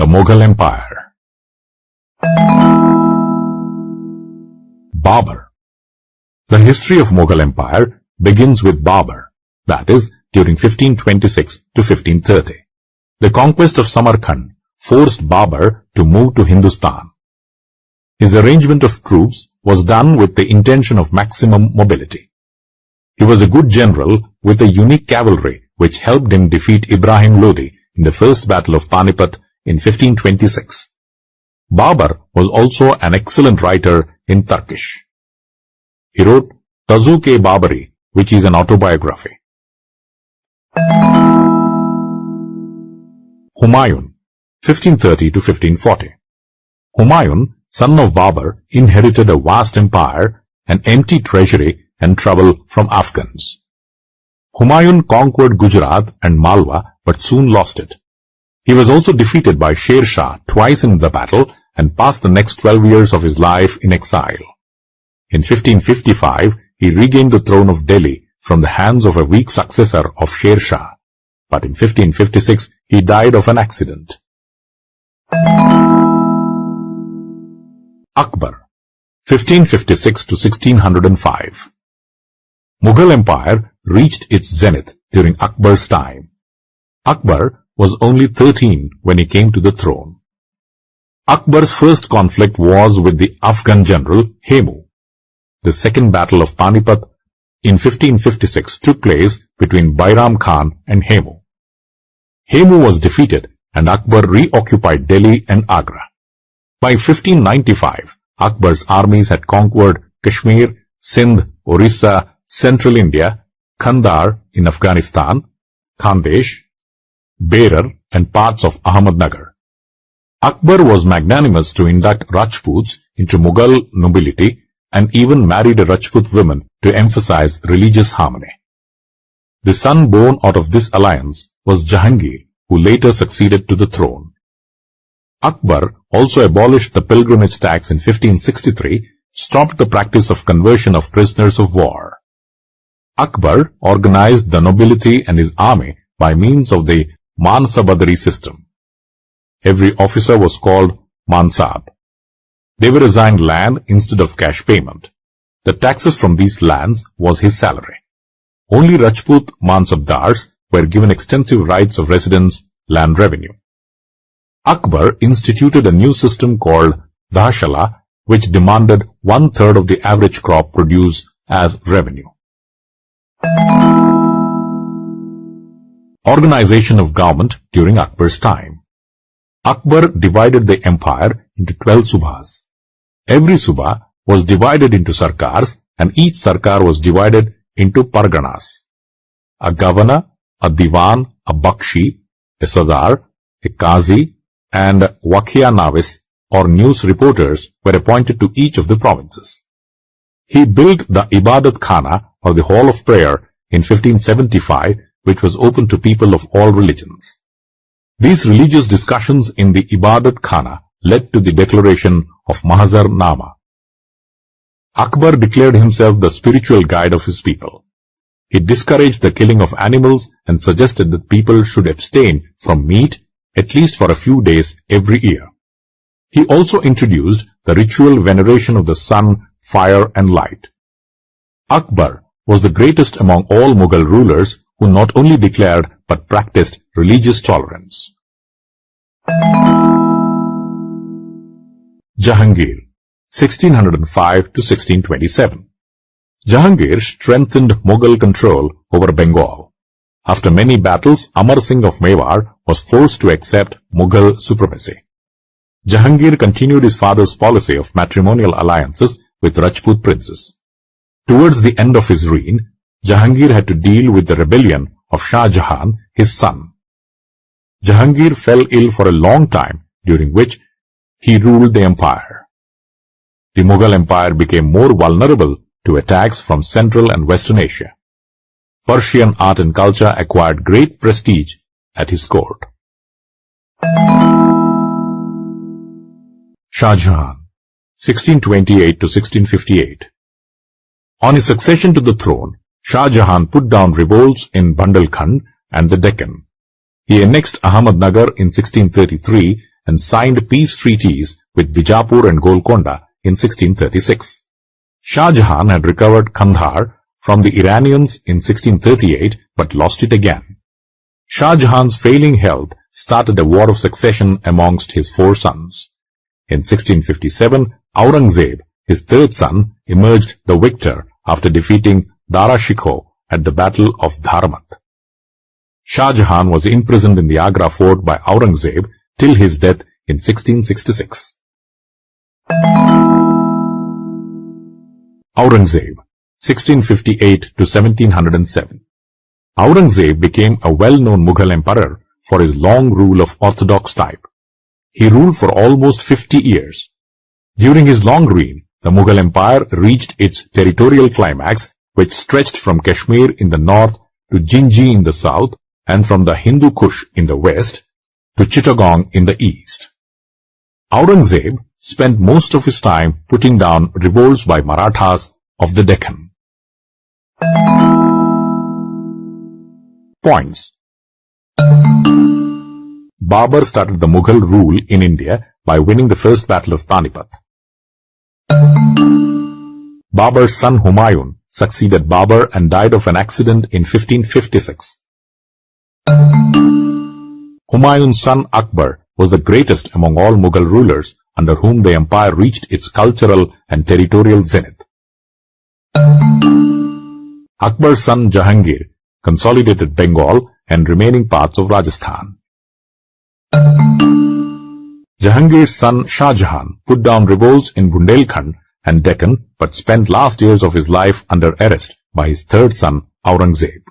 The Mughal Empire. Babur. The history of Mughal Empire begins with Babur, that is, during 1526 to 1530. The conquest of Samarkand forced Babur to move to Hindustan. His arrangement of troops was done with the intention of maximum mobility. He was a good general with a unique cavalry which helped him defeat Ibrahim Lodi in the first battle of Panipat in 1526. Babur was also an excellent writer in Turkish. He wrote Tazuk-e-Babari, which is an autobiography. Humayun, 1530 to 1540. Humayun, son of Babur, inherited a vast empire, an empty treasury, and trouble from Afghans. Humayun conquered Gujarat and Malwa but soon lost it. He was also defeated by Sher Shah twice in the battle and passed the next 12 years of his life in exile. In 1555, he regained the throne of Delhi from the hands of a weak successor of Sher Shah, but in 1556 he died of an accident. Akbar, 1556 to 1605. Mughal Empire reached its zenith during Akbar's time. Akbar was only 13 when he came to the throne. Akbar's first conflict was with the Afghan general Hemu. The second battle of Panipat in 1556 took place between Bairam Khan and Hemu. Hemu was defeated and Akbar reoccupied Delhi and Agra. By 1595, Akbar's armies had conquered Kashmir, Sindh, Orissa, Central India, Kandahar in Afghanistan, Khandesh, Berar and parts of Ahmednagar. Akbar was magnanimous to induct Rajputs into Mughal nobility and even married a Rajput woman to emphasize religious harmony. The son born out of this alliance was Jahangir, who later succeeded to the throne. Akbar also abolished the pilgrimage tax in 1563, stopped the practice of conversion of prisoners of war. Akbar organized the nobility and his army by means of the Mansabadari system. Every officer was called Mansab. They were assigned land instead of cash payment. The taxes from these lands was his salary. Only Rajput Mansabdars were given extensive rights of residence, land revenue. Akbar instituted a new system called Dhashala, which demanded 1/3 of the average crop produce as revenue. Organization of government during Akbar's time. Akbar divided the empire into 12 subhas. Every subha was divided into sarkars and each sarkar was divided into parganas. A governor, a diwan, a bakshi, a sadar, a qazi, and wakia navis or news reporters were appointed to each of the provinces. He built the Ibadat Khana or the Hall of Prayer in 1575, which was open to people of all religions. These religious discussions in the Ibadat Khana led to the declaration of Mahazar Nama. Akbar declared himself the spiritual guide of his people. He discouraged the killing of animals and suggested that people should abstain from meat at least for a few days every year. He also introduced the ritual veneration of the sun, fire and light. Akbar was the greatest among all Mughal rulers who not only declared but practiced religious tolerance. Jahangir, 1605 to 1627. Jahangir strengthened Mughal control over Bengal. After many battles, Amar Singh of Mewar was forced to accept Mughal supremacy. Jahangir continued his father's policy of matrimonial alliances with Rajput princes. Towards the end of his reign, Jahangir had to deal with the rebellion of Shah Jahan, his son. Jahangir fell ill for a long time, during which he ruled the empire. The Mughal Empire became more vulnerable to attacks from Central and Western Asia. Persian art and culture acquired great prestige at his court. Shah Jahan, 1628 to 1658. On his succession to the throne, Shah Jahan put down revolts in Bundelkhand and the Deccan. He annexed Ahmednagar in 1633 and signed peace treaties with Bijapur and Golconda in 1636. Shah Jahan had recovered Kandahar from the Iranians in 1638 but lost it again. Shah Jahan's failing health started a war of succession amongst his 4 sons. In 1657, Aurangzeb, his 3rd son, emerged the victor after defeating Dara Shikoh at the Battle of Dharmat. Shah Jahan was imprisoned in the Agra fort by Aurangzeb till his death in 1666. Aurangzeb, 1658 to 1707. Aurangzeb became a well-known Mughal emperor for his long rule of orthodox type. He ruled for almost 50 years. During his long reign, the Mughal Empire reached its territorial climax, which stretched from Kashmir in the north to Jinji in the south and from the Hindu Kush in the west to Chittagong in the east. Aurangzeb spent most of his time putting down revolts by Marathas of the Deccan. Points. Babur started the Mughal rule in India by winning the first battle of Panipat. Babur's son Humayun succeeded Babur and died of an accident in 1556. Humayun's son Akbar was the greatest among all Mughal rulers, under whom the empire reached its cultural and territorial zenith. Akbar's son Jahangir consolidated Bengal and remaining parts of Rajasthan. Jahangir's son Shah Jahan put down revolts in Bundelkhand and Deccan but spent last years of his life under arrest by his 3rd son Aurangzeb.